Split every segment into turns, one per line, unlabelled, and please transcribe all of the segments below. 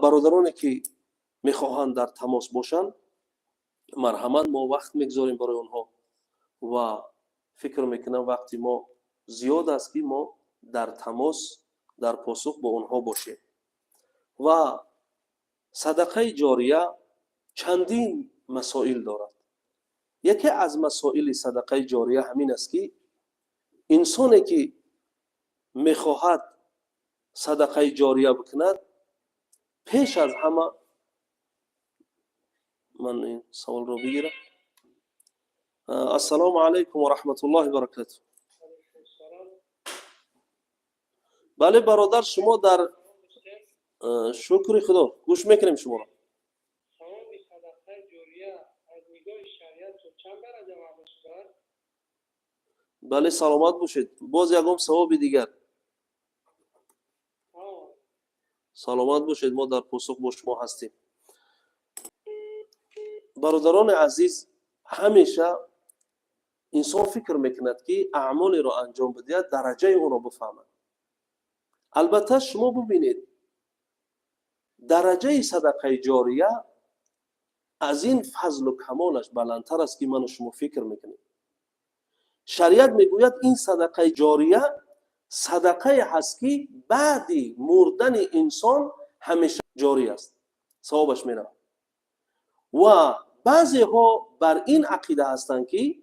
برادرانی که میخواهند در تماس باشند مرحمت ما وقت میگذاریم برای اونها و فکر میکنم وقتی ما زیاد است که ما در تماس در پاسخ با اونها باشیم. و صدقه جاریه چندین مسائل دارد. یکی از مسائل صدقه جاریه همین است که انسانی که میخواهد صدقه جاریه بکند پیش از همه من این سوال رو بگیرم. السلام علیکم و رحمت الله و برکاته. بله برادر شما در شکر خدا گوش میکنیم شما را. بله سلامت باشید. باز یکم ثواب دیگر. سلامت باشید. ما در پاسخ با شما هستیم. برادران عزیز همیشه انسان فکر میکند که اعمالی را انجام بده درجه اون را بفهمد. البته شما ببینید درجه صدقه جاریه از این فضل و کمالش بلندتر است که من و شما فکر میکنیم. شریعت میگوید این صدقه جاریه صدقه هست که بعد مردن انسان همیشه جاری است، ثوابش میره. و بعضی ها بر این عقیده هستند که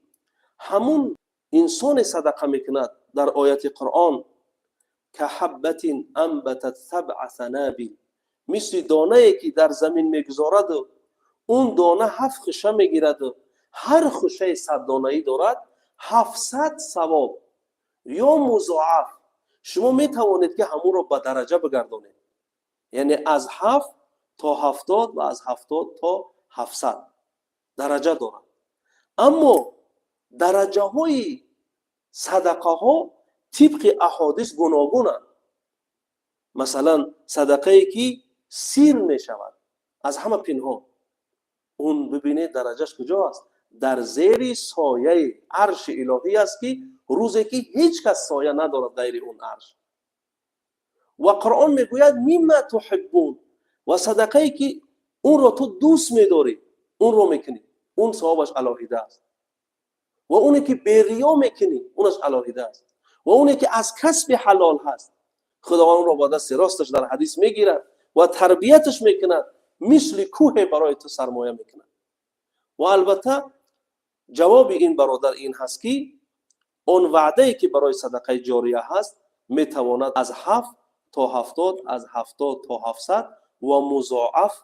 همون انسان صدقه میکند در آیت قرآن که حبت انبتت سبع سنابل، مثل دانه ای که در زمین میگذارد و اون دانه 7 خوشه میگیرد و هر خوشه 100 دانه ای دارد 700 ثواب یا مضاعف. شما میتوانید که همون رو به درجه بگردانید، یعنی از 7 تا 70 و از 70 تا 700 درجه دارد. اما درجه های صدقه ها طبق احادیث گوناگونند. مثلا صدقه ای که سیر می شود از همه پنهان، اون ببینید درجهش کجا است؟ در زیر سایه عرش الهی است که روزی که هیچ کس سایه ندارد در اون عرش. و قرآن میگوید مما تحبون، و صدقه ای که اون رو تو دوست میداری اون رو میکنی اون ثوابش علاهیده است. و اونی که بی ریا میکنی اونش علاهیده است. و اونی که از کسب حلال هست خداوند رو با دست راستش در حدیث میگیرد و تربیتش میکند، مثل کوه برای تو سرمایه میکند. و البته جواب این برادر این هست که اون وعده ای که برای صدقه جاریه هست میتواند از 7 تا 70 از 70 تا 700 و مضاعف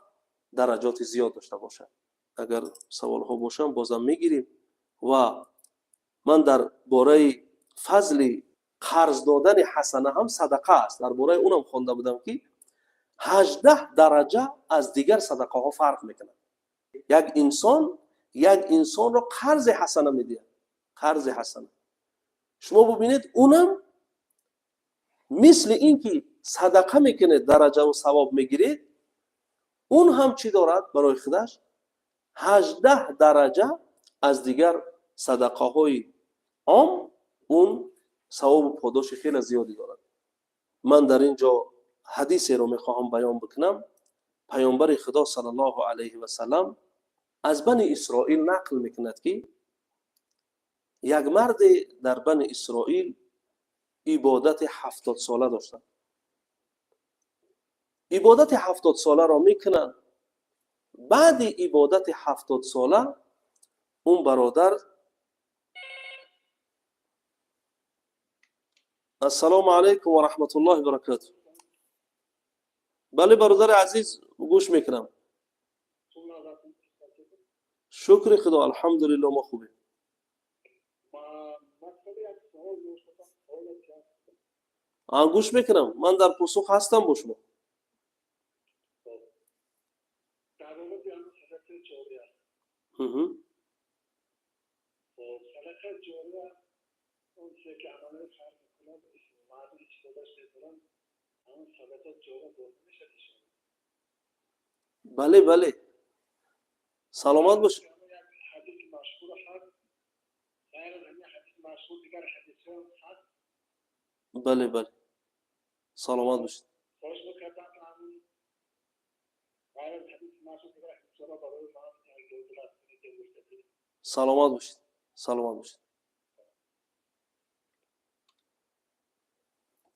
درجات زیاد داشته باشد. اگر سوال ها باشن بازم میگیریم. و من در باره فضل قرض دادن حسنه هم صدقه است، در باره اونم خوانده بودم که 18 درجه از دیگر صدقه ها فرق میکنه. یک انسان رو قرض حسنه میده. قرض حسنه شما ببینید اونم مثل این که صدقه میکنه درجه و ثواب میگیرید، اون هم چی دارد برای خودش؟ 18 درجه از دیگر صدقه های عام اون ثواب و پاداش خیلی زیادی دارد. من در اینجا حدیثی رو میخواهم بیان بکنم. پیامبر خدا صلی الله علیه و سلم از بنی اسرائیل نقل میکند که یک مرد در بنی اسرائیل عبادت 70 ساله داشتند. عبادت 70 ساله را میکنند. بعد عبادت 70 ساله اون برادر السلام علیکم و رحمت الله و برکاته. بله برادر عزیز گوش میکنم. شکر خدا الحمدلله ما خوبه. گوش میکنم. من در پاسخ هستم با شما. بله بله سلامت باش. بله بله سلامت باشید. سلامت باشید. سلامت باشید.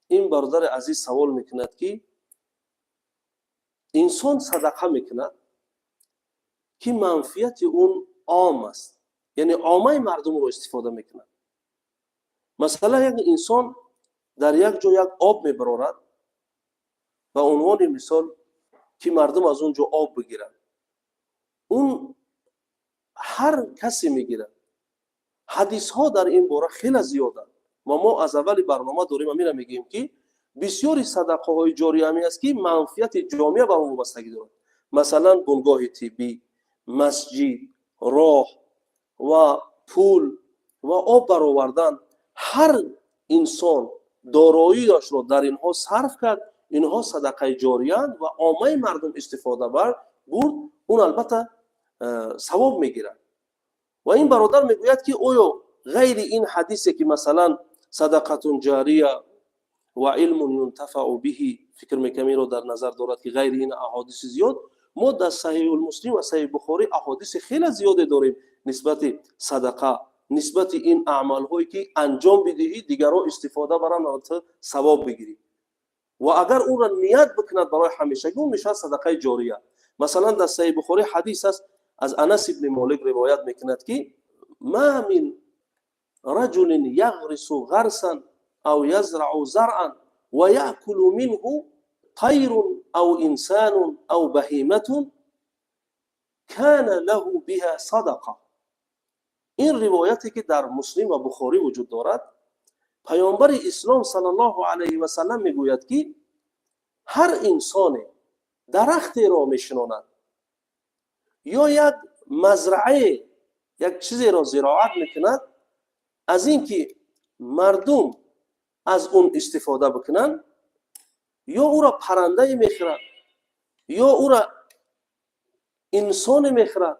این برادر عزیز سوال میکند که انسان صدقه میکند که منفیت اون عام است، یعنی عامه مردم رو استفاده میکند. مثلا یک انسان در یک جا یک آب میبرد و عنوان مثال که مردم از اونجا آب بگیرن، اون هر کسی میگیره. حدیث ها در این باره خیلی زیاده و ما از اول برنامه داریم همین میگیم که بسیاری صدقه های جاریه همی است که منفیت جامعه به اون وابستگی دارد. مثلا بنگاه طبی، مسجد، راه و پول و آب برآوردن. هر انسان داراییش را در اینها صرف کرد، اینها صدقه جاریه و عامه مردم استفاده برد، اون البته ثواب میگیرد. و این برادر میگوید که آیا غیر این حدیثی که مثلا صدقه جاریه و علم ينتفع به فکر میکنم رو در نظر دارد که غیر این احادیث زیاد، ما در صحیح المسلم و صحیح بخاری احادیث خیلی زیاده داریم نسبت صدقه، نسبت این اعمال هایی که انجام بدهی دیگران استفاده برن و ثواب بگیری و اگر اون را نیت بکند برای همیشگی اون میشه صدقه جاریه. مثلا در صحیح بخاری حدیث است از انس ابن مالک روایت میکند که ما من رجل یغرس غرسا او یزرع زرعا و یأکل منه طیر او انسان او بهیمه کان له بها صدقه. این روایتی که در مسلم و بخاری وجود دارد، پیامبر اسلام صلی الله علیه و سلم میگوید که هر انسان درختی را میشناند یا یک مزرعه یک چیزی را زراعت میکند، از اینکه مردم از اون استفاده بکنن، یا او را پرنده میخورد یا او را انسان میخورد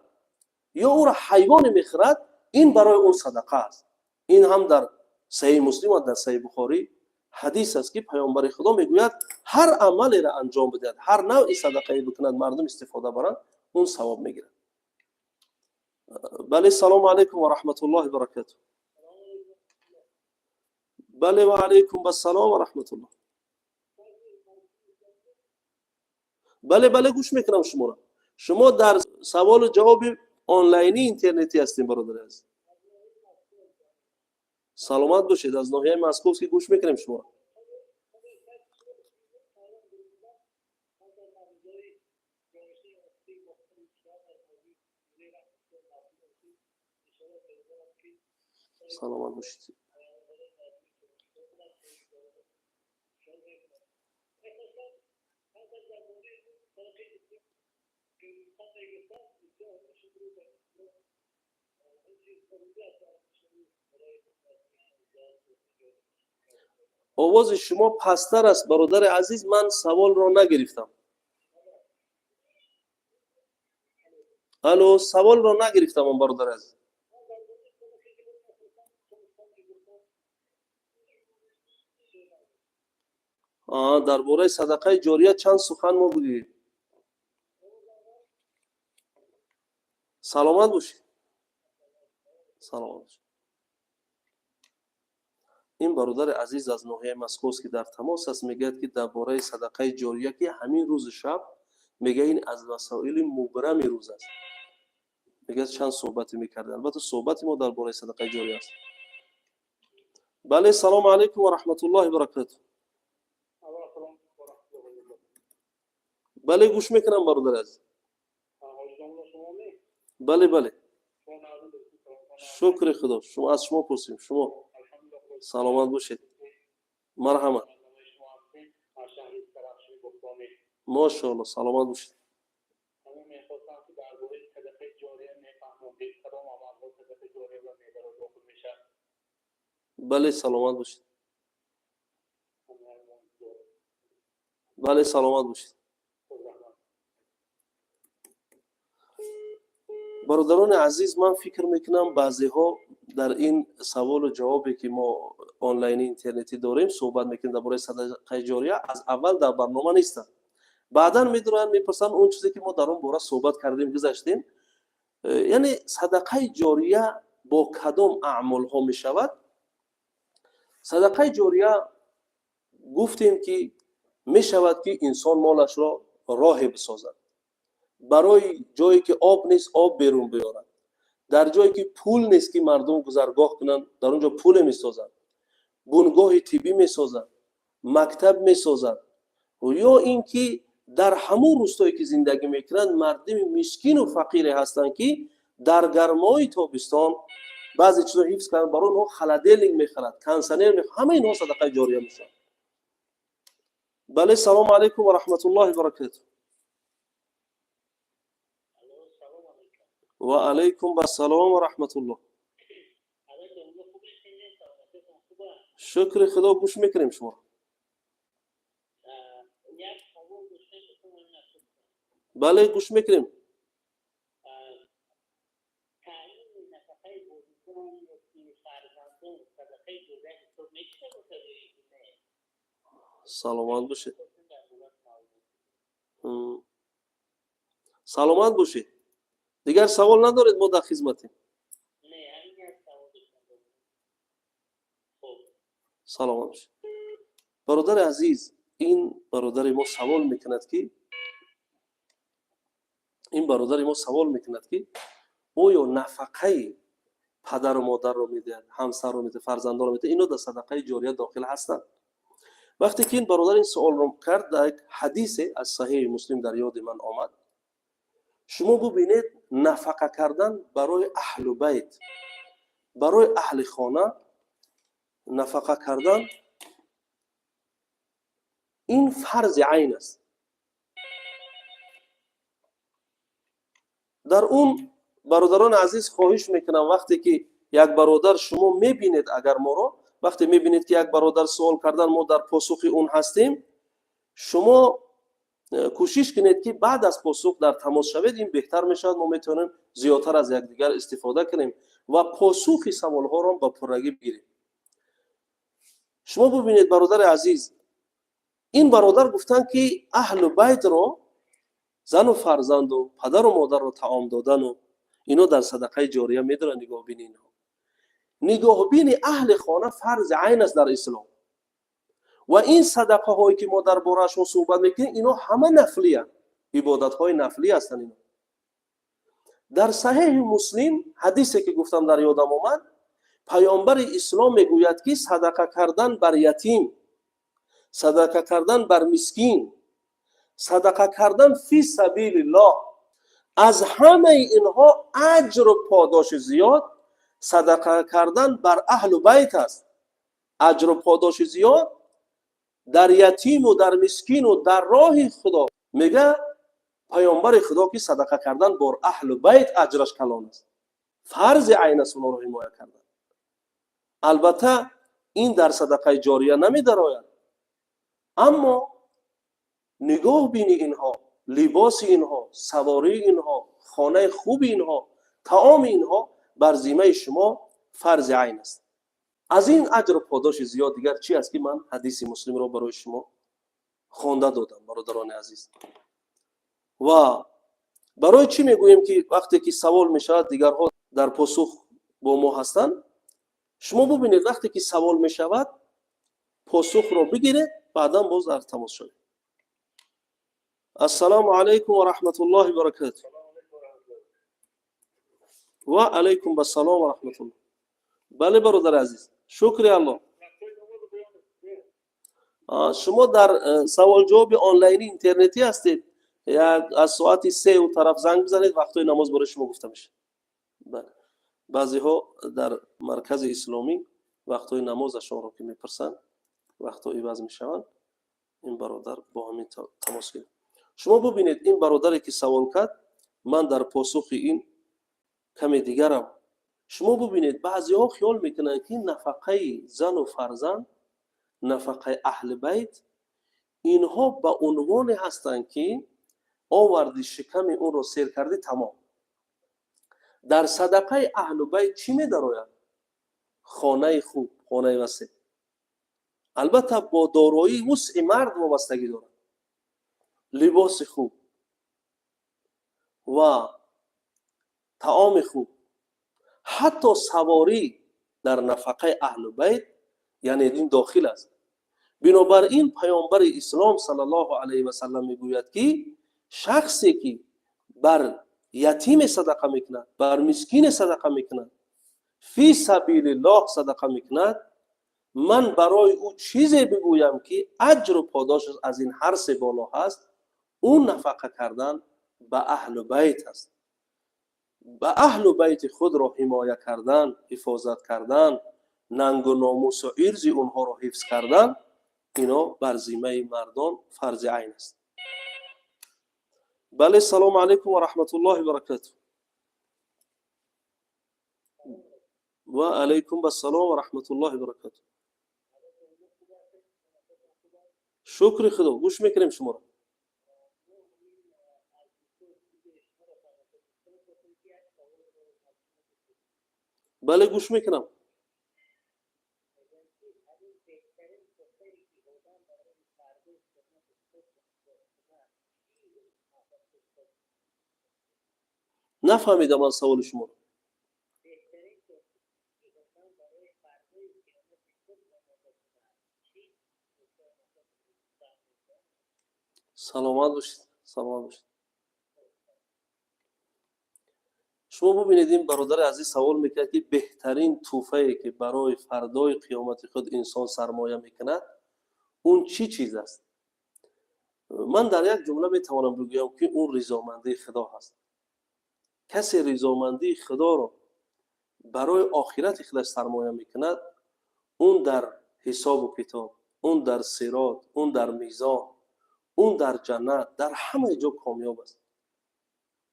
یا او را حیوان میخورد، این برای اون صدقه است. این هم در صحیح مسلم و در صحیح بخاری حدیث است که پیامبر خدا میگوید هر عملی را انجام بدهد، هر نوع صدقه بکند مردم استفاده برند، اون ثواب میگیرد. بله، سلام علیکم و رحمت الله و برکاته. بله و علیکم السلام و رحمت الله. بله گوش میکنم شما را. شما در سوال و جواب آنلاینی اینترنتی هستین برادر عزیز. سلامت باشید. از ناحیه مسکو که گوش میکنیم شما را. سلامت باشید. آواز شما پستر است برادر عزیز، من سوال را نگرفتم. الو، سوال را نگرفتم برادر عزیز. درباره صدقه جاریه چند سخن ما بگید. سلامت باشید. سلامت باشید. این برادر عزیز از ناحیه مسکو که در تماس است میگه که درباره صدقه جاریه که همین روز شب میگه این از مسائل مبرم روز است. میگه چند صحبت میکرد. البته صحبت ما درباره صدقه جاریه است. بله، سلام علیکم و رحمت الله و برکاته. بله گوش میکنم برادر عزیز. بله شکر خدا. شما از شما پرسیم. شما سلامت باشید. مرحبا. ماشاءالله سلامت باشید. بله سلامت باشید. بله سلامت باشید. برادران عزیز، من فکر میکنم بعضی ها در این سوال و جوابی که ما آنلاین اینترنتی داریم صحبت میکنیم درباره صدقه جاریه، از اول در برنامه نیستن. بعدا میدونن میپرسن اون چیزی که ما در اون باره صحبت کردیم گذاشتیم، یعنی صدقه جاریه با کدام اعمال ها می شود؟ صدقه جاریه گفتیم که می شود که انسان مالش را راه بسازد، برای جایی که آب نیست آب بیرون بیارد، در جایی که پول نیست که مردم گذرگاه کنند در اونجا پول می سازد، بنگاه طبی می سازد، مکتب می سازد، و یا اینکه در همون روستایی که زندگی میکنند مردم مسکین و فقیر هستند که در گرمای تابستان بعضی چیزا حفظ کردن برای اونها خلدیلینگ میخرد، کانسنر میخرد، همه اینها صدقه جاریه میشن. بله، سلام علیکم و رحمت الله و برکاته. و علیکم السلام و رحمت الله. شکر خدا، گوش میکنیم شما. بله گوش میکنیم. سلامت باشید. سلامت باشید. دیگر سوال ندارید؟ ما در خدمتیم. سلامت باشید. برادر عزیز، این برادر ما سوال میکند که آیا نفقه پدر و مادر رو میده، همسر رو میده، فرزندان رو میده، اینا در صدقه جاریه داخل هستند؟ وقتی که این برادر این سوال رو کرد، در یک حدیث از صحیح مسلم در یاد من آمد. شما ببینید نفقه کردن برای اهل بیت، برای اهل خانه نفقه کردن، این فرض عین است. در اون برادران عزیز خواهش میکنم وقتی که یک برادر شما میبینید، اگر ما رو وقتی میبینید که یک برادر سوال کردن ما در پاسخ اون هستیم، شما کوشش کنید که بعد از پاسخ در تماس شوید. این بهتر میشود، ما میتونیم زیادتر از یکدیگر استفاده کنیم و پاسخ سوال ها را با پررگی بگیریم. شما ببینید برادر عزیز، این برادر گفتن که اهل بیت رو، زن و فرزند و پدر و مادر رو طعام دادن و اینو در صدقه جاریه میدونن. نگاه بین اینها، نگاه بین اهل خانه فرض عین است در اسلام. و این صدقه هایی که ما در بارشون صحبت میکنیم اینا همه نفلی هستند، عبادت های نفلی هستند. اینا در صحیح مسلم حدیثی که گفتم در یادم آمد، پیامبر اسلام میگوید که صدقه کردن بر یتیم، صدقه کردن بر مسکین، صدقه کردن فی سبیل الله، از همه اینها اجر و پاداش زیاد صدقه کردن بر اهل بیت است. اجر و پاداش زیاد در یتیم و در مسکین و در راه خدا. میگه پیامبر خدا که صدقه کردن بر اهل بیت اجرش کلان است، فرض عین است اونها رو حمایت کردن. البته این در صدقه جاریه نمیدراید، اما نگاه بین اینها، لباس اینها، سواری اینها، خانه خوب اینها، طعام اینها بر ذمه شما فرض عین است. از این اجر و پاداش زیاد دیگر چی است که من حدیث مسلم رو برای شما خوانده دادم برادران عزیز. و برای چی میگوییم که وقتی که سوال میشود دیگرها در پاسخ با ما هستند؟ شما ببینید وقتی که سوال میشود پاسخ رو بگیرید، بعدا باز در تماس شوید. السلام علیکم و رحمت الله و برکاته. و علیکم السلام و رحمت الله. بله برادر عزیز، شکر الله. شما در سوال جواب آنلاینی اینترنتی هستید یا از ساعت 3 اون طرف زنگ بزنید، وقتای نماز برای شما گفته میشه. بله، بعضی ها در مرکز اسلامی وقتای نمازشون رو که میپرسن وقتای عوض میشوند. این برادر با همین تماس گرفت. شما ببینید این برادری که سوال کرد، من در پاسخ این کمی دیگرم. شما ببینید بعضی ها خیال میکنن که نفقه زن و فرزند، نفقه اهل بیت، اینها به عنوان هستند که آوردی شکم اون رو سیر کردی تمام. در صدقه اهل بیت چی میدراید؟ خانه خوب، خانه وسیع. البته با دارایی وسع مرد وابستگی دارد. لباس خوب و طعام خوب، حتی سواری در نفقه اهل بیت، یعنی این داخل است. بنابراین پیامبر اسلام صلی الله علیه و سلم میگوید که شخصی که بر یتیم صدقه میکند، بر مسکین صدقه میکند، فی سبیل الله صدقه میکند، من برای او چیزی بگویم که اجر و پاداشش از این هر سه بالا هست. اون نفقه کردن به اهل بیت است، به اهل بیت خود را حمایت کردن، حفاظت کردن، ننگ و ناموس و عرض اونها را حفظ کردن، اینا بر ذمه مردان فرض عین است. بله، سلام علیکم و رحمت الله و برکاته. و علیکم السلام و رحمت الله و برکاته. شکر خدا، گوش میکنیم شما را. بله گوش میکنم. نفهمیدم از سوال شما. سلامت باشید، سلامت باشید. شما ببینید این برادر عزیز سوال میکرد که بهترین توفه‌ای که برای فردای قیامت خود انسان سرمایه میکند اون چی چیز است؟ من در یک جمله میتوانم بگویم که اون رضامندی خدا هست. کسی رضامندی خدا رو برای آخرت خودش سرمایه میکند، اون در حساب و کتاب، اون در صراط، اون در میزان، اون در جنت، در همه جا کامیاب است.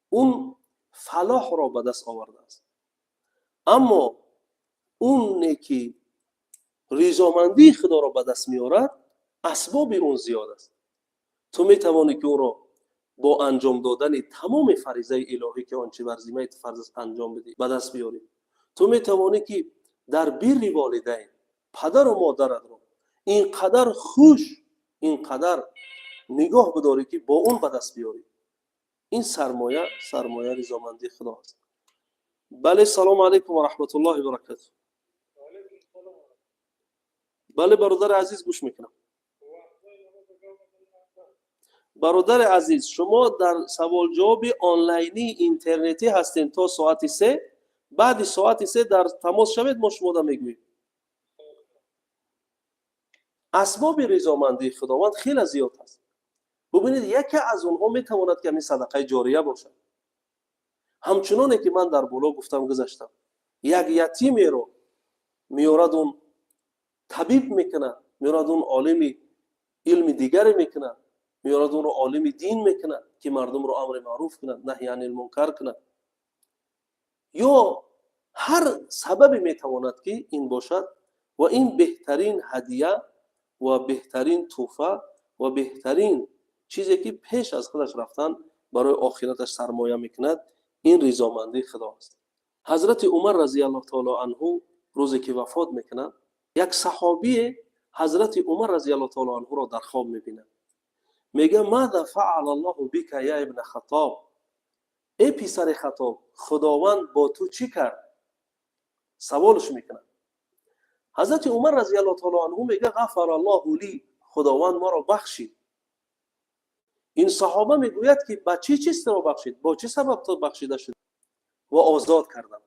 اون فلاح را به دست آورده است. اما اون که رضامندی خدا را به دست میارد، اسباب اون زیاد است. تو میتوانی که اون را با انجام دادن تمام فریضه الهی که آنچه بر ذمه فرض است انجام بدی به دست بیاری. تو میتوانی که در بر والدین، پدر و مادرت را اینقدر خوش، اینقدر نگاه بداری که با اون به دست بیاری. این سرمایه رضامندی خدا است. بله، سلام علیکم و رحمت الله و برکاته. بله برادر عزیز گوش میکنم. برادر عزیز شما در سوال جواب آنلاینی اینترنتی هستین تا ساعت 3. بعد ساعت 3 در تماس شوید، ما شما را میگوییم. اسباب رضامندی خداوند خیلی زیاد است. ببینید یکی از اونها میتواند که همین صدقه جاریه باشد. همچنانه که من در بالا گفتم گذاشتم، یک یتیمی رو میارد اون طبیب میکنه، میارد اون عالم علم دیگری میکنه، میارد اون رو عالم دین میکنه که مردم رو امر معروف کنه، نهی عن المنکر کنه، یا هر سببی میتواند که این باشد. و این بهترین هدیه و بهترین تحفه و بهترین چیزی که پیش از خودش رفتن برای آخرتش سرمایه میکند، این رضامندی خدا است. حضرت عمر رضی الله تعالی عنه روزی که وفات میکنند، یک صحابی حضرت عمر رضی الله تعالی عنه را در خواب میبینه. میگه ماذا فعل الله بك یا ابن خطاب؟ ای پسر خطاب، خداوند با تو چی کرد؟ سوالش میکنه. حضرت عمر رضی الله تعالی عنه میگه غفر الله لی، خداوند ما را بخشید. این صحابه میگوید که با چه چیز را بخشید؟ با چه سبب تو بخشیده شد؟ و آزاد کردم.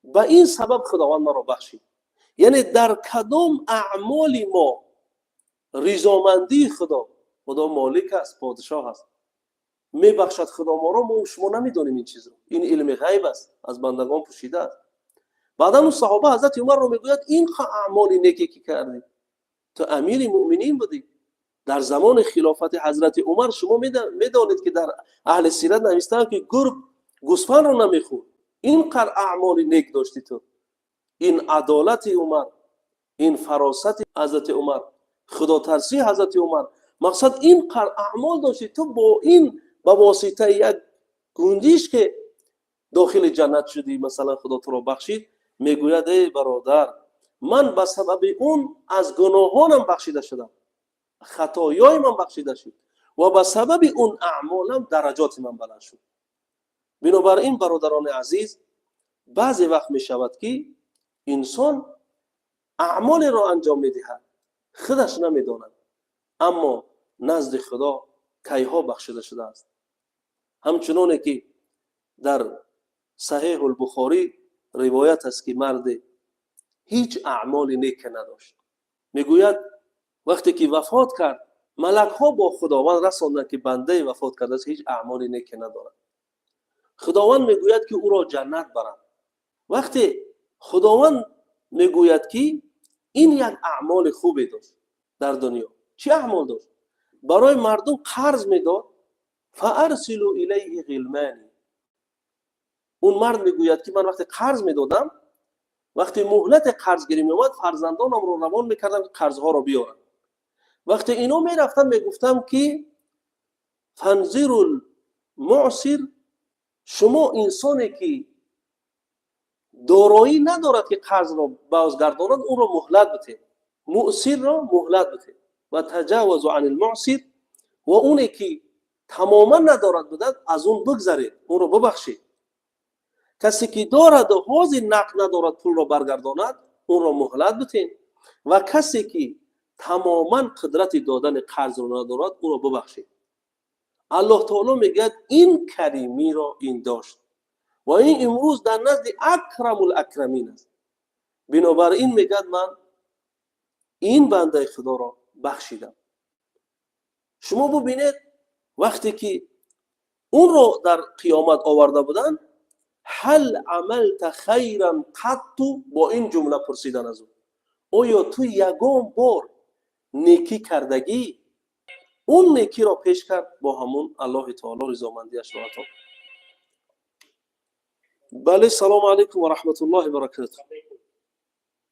با این سبب خداوند ما را بخشید. یعنی در کدام اعمال ما رضامندی خدا مالک است، پادشاه است، میبخشد خدا ما را، ما شما نمیدونیم این چیز رو. این علم غیب است، از بندگان پوشیده است. بعدا اون صحابه حضرت عمر رو میگوید این اعمال نیکی که کردی، تو امیر مؤمنین بودی در زمان خلافت حضرت عمر. شما میدانید که در اهل سیرت نوشتن که گرگ گوسفند رو نمیخورد. این قدر اعمال نیک داشتی تو. این عدالت عمر، این فراست حضرت عمر، خدا ترسی حضرت عمر، مقصد این قدر اعمال داشتی تو. با این به واسطه یک گنجش که داخل جنت شدی، مثلا خدا تو را بخشید. میگوید ای برادر، من به سبب اون از گناهانم بخشیده شدم، خطایای من بخشیده شد. و به سبب اون اعمالم درجات من بلند شد. بنابراین برادران عزیز، بعضی وقت می شود که انسان اعمال را انجام می دهد، خودش نمی داند، اما نزد خدا کیها بخشیده شده است. همچنانه که در صحیح البخاری روایت است که مرد هیچ اعمال نیک نداشت. میگوید وقتی که وفات کرد، ملک ها با خداوند رساندند که بنده وفات کرده است هیچ اعمال نیک ندارد. خداوند میگوید که او را جنت برند. وقتی خداوند میگوید که این یک اعمال خوبی داشت در دنیا، چه اعمال داشت؟ برای مردم قرض میداد، فارسلوا الیه غلمانی. اون مرد میگوید که من وقتی قرض میدادم، وقتی مهلت قرضگیری میومد، فرزندانم رو روان میکردم که قرضها رو بیارن. وقتی اینو میرفتم میگفتم که فانظر المعسر، شما انسانی که دارایی ندارد که قرض را بازگرداند، اون را مهلت بده. معسر را مهلت بده. و تجاوز عن المعسر، و اونی که تماما ندارد بدد از اون بگذرید، اون را ببخشید. کسی که دارد و حاضر نقد ندارد پول را برگرداند، اون را مهلت بده. و کسی که تماما قدرت دادن قرض را ندارد، اون را ببخشید. الله تعالی میگه این کریمی را این داشت و این امروز در نزد اکرم الاکرمین است. بنابراین میگه من این بنده خدا را بخشیدم. شما ببینید وقتی که اون رو در قیامت آورده بودن، هل عملت خیرا قط، با این جمله پرسیدن از او، آیا تو یگام بار نیکی کردگی؟ اون نیکی را پیش کرد با همون الله تعالی رضامندیش را عطا. بله، سلام علیکم و رحمت الله و برکاته.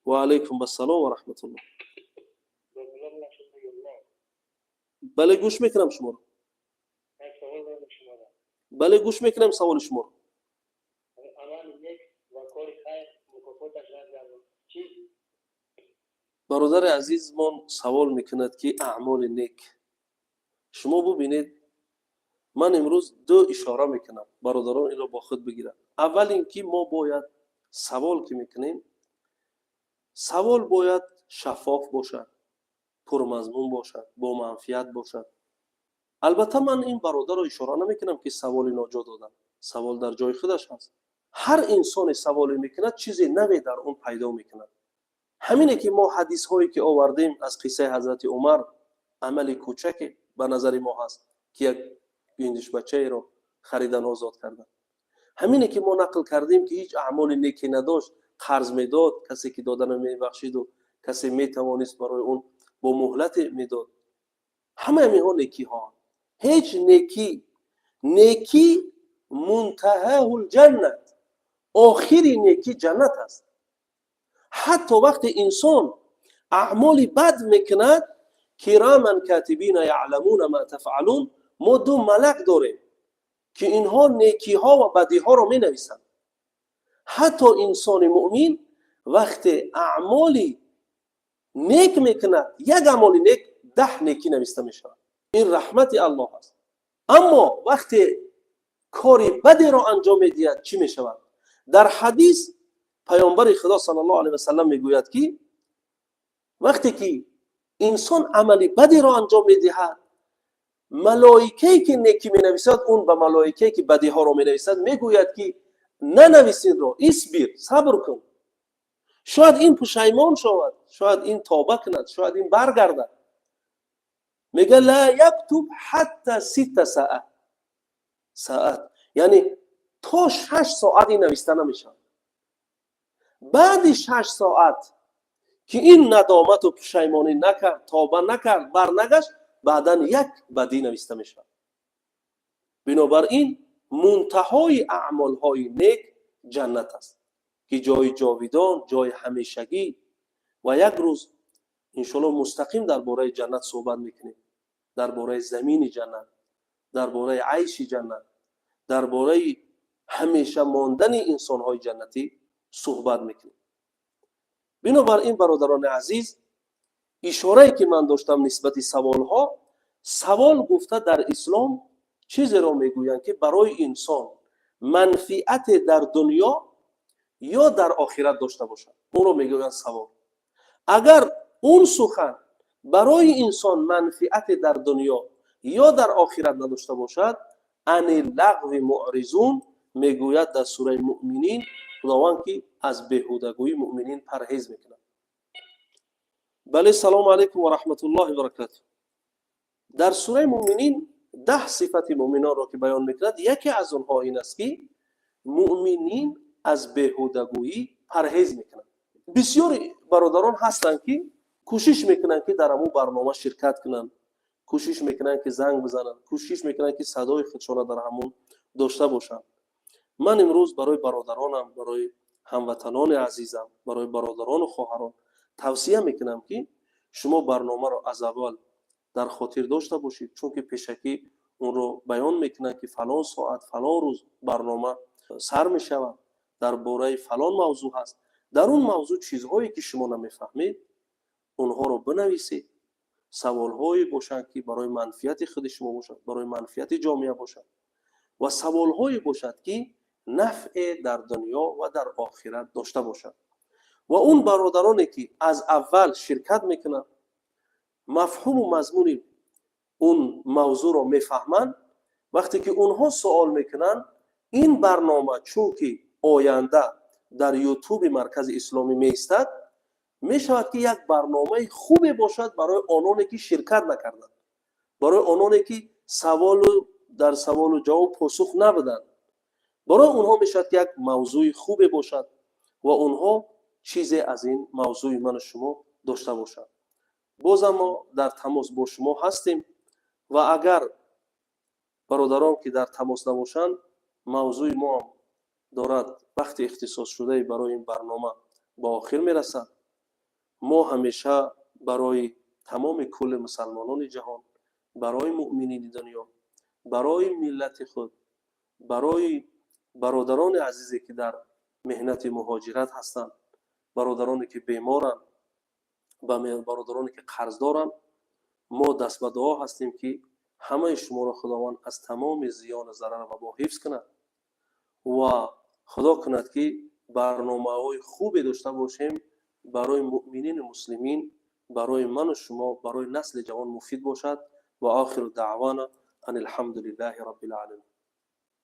و علیکم السلام و رحمت الله. بله گوش میکنم شما رو. بله گوش میکنم سوال شما رو. برادر عزیز من سوال میکند که اعمال نیک، شما ببینید من امروز دو اشاره میکنم، برادران این را با خود بگیرن. اول اینکه ما باید سوال که میکنیم، سوال باید شفاف باشد، پرمضمون باشد، با منفعت باشد. البته من این برادر را اشاره نمیکنم که سوال ناجا دادن، سوال در جای خودش هست. هر انسان سوال میکند چیزی نوی در اون پیدا میکند. همینه که ما حدیث هایی که آوردیم از قصه حضرت عمر، عمل کوچک به نظر ما هست که یک بیندش بچه رو خریدن آزاد کردن. همینه که ما نقل کردیم که هیچ اعمال نیکی نداشت، قرض میداد، کسی که دادن میبخشید و کسی میتوانست برای اون با مهلت میداد. همه میها نیکی ها. هیچ نیکی منتهى الجنت، آخری نیکی جنت است. حتی وقتی انسان اعمال بد میکند، کراما کاتبین یعلمون ما تفعلون، ما دو ملک داریم که اینها نیکی ها و بدی ها رو می نویسند. حتی انسان مؤمن وقتی اعمالی نیک میکند، یک عمل نیک 10 نیکی نوشته میشه. این رحمت الله است. اما وقتی کاری بدی را انجام میدهد چی میشود؟ در حدیث پیامبر خدا صلی الله علیه و سلم میگوید که وقتی که انسان عملی بدی را انجام میدهد، ملائکه‌ای که نیکی مینویسد اون به ملائکه‌ای که بدی ها را مینویسد میگوید که ننویسین را، اصبر، صبر کن، شاید این پشیمان شود، شاید این توبه کند، شاید این برگردد. میگه لا یکتب حتی 6 ساعت، یعنی تا 6 ساعت این نوشته نمیشه. بعد 6 ساعت که این ندامت و پشیمانی نکرد، توبه نکرد، برنگشت، بعداً یک بدی نوشته میشه. بنابراین منتهای اعمالهای نیک جنت است که جای جاویدان، جای همیشگی. و یک روز انشالله مستقیم درباره جنت صحبت میکنیم، درباره زمین جنت، درباره عیش جنت، درباره همیشه ماندن انسانهای جنتی صحبت میکنیم. بنابراین برادران عزیز، اشاره‌ای که من داشتم نسبت سوالها، سوال گفته در اسلام چیزی را میگویند که برای انسان منفعت در دنیا یا در آخرت داشته باشد. اون رو میگویند سوال. اگر اون سخن برای انسان منفعت در دنیا یا در آخرت نداشته باشد، عن اللغو معرضون میگوید در سوره مؤمنین خداوند که از بیهودگویی مؤمنین پرهیز میکنند. بله، سلام علیکم و رحمت الله و برکاته. در سوره مؤمنین 10 صفت مؤمنان را که بیان میکند، یکی از اونها این است که مؤمنین از بیهودگویی پرهیز میکنند. بسیار برادران هستند که کوشش میکنند که در همون برنامه شرکت کنند، کوشش میکنند که زنگ بزنند، کوشش میکنند که صدای خودشان در همون داشته باشند. من امروز برای برادرانم، برای هموطنان عزیزم، برای برادران و خواهران توصیه میکنم که شما برنامه را از اول در خاطر داشته باشید، چون که پیشکی اون رو بیان میکنن که فلان ساعت فلان روز برنامه سر میشود، درباره فلان موضوع هست. در اون موضوع چیزهایی که شما نمیفهمید اونها رو بنویسید، سوالهایی باشند که برای منفعت خود شما باشد، برای منفعت جامعه باشد، و سوالهایی باشد که نفع در دنیا و در آخرت داشته باشد. و اون برادرانی که از اول شرکت میکنند، مفهوم و مضمون اون موضوع رو میفهمند، وقتی که اونها سوال میکنن، این برنامه چون که آینده در یوتیوب مرکز اسلامی میستد، میشود که یک برنامه خوبی باشد برای آنانی که شرکت نکردند، برای آنانی که در سوال و جواب پاسخ نبدند. برای اونها میشود که یک موضوع خوبی باشد و اونها چیزی از این موضوع من و شما داشته باشند. باز ما در تماس با شما هستیم و اگر برادران که در تماس نباشند، موضوع ما دارد وقت اختصاص شده برای این برنامه با آخر میرسد. ما همیشه برای تمام کل مسلمانان جهان، برای مؤمنین دنیا، برای ملت خود، برای برادران عزیزی که در مهنت مهاجرت هستند، برادرانی که بیمارند و برادرانی که قرض دارند، ما دست به دعا هستیم که همه شما را خداوند از تمام زیان و ضرر و وبا حفظ کند و خدا کند که برنامه‌های خوبی داشته باشیم برای مؤمنین مسلمین، برای من و شما، برای نسل جوان مفید باشد. و آخر دعوانا ان الحمد لله رب العالمین.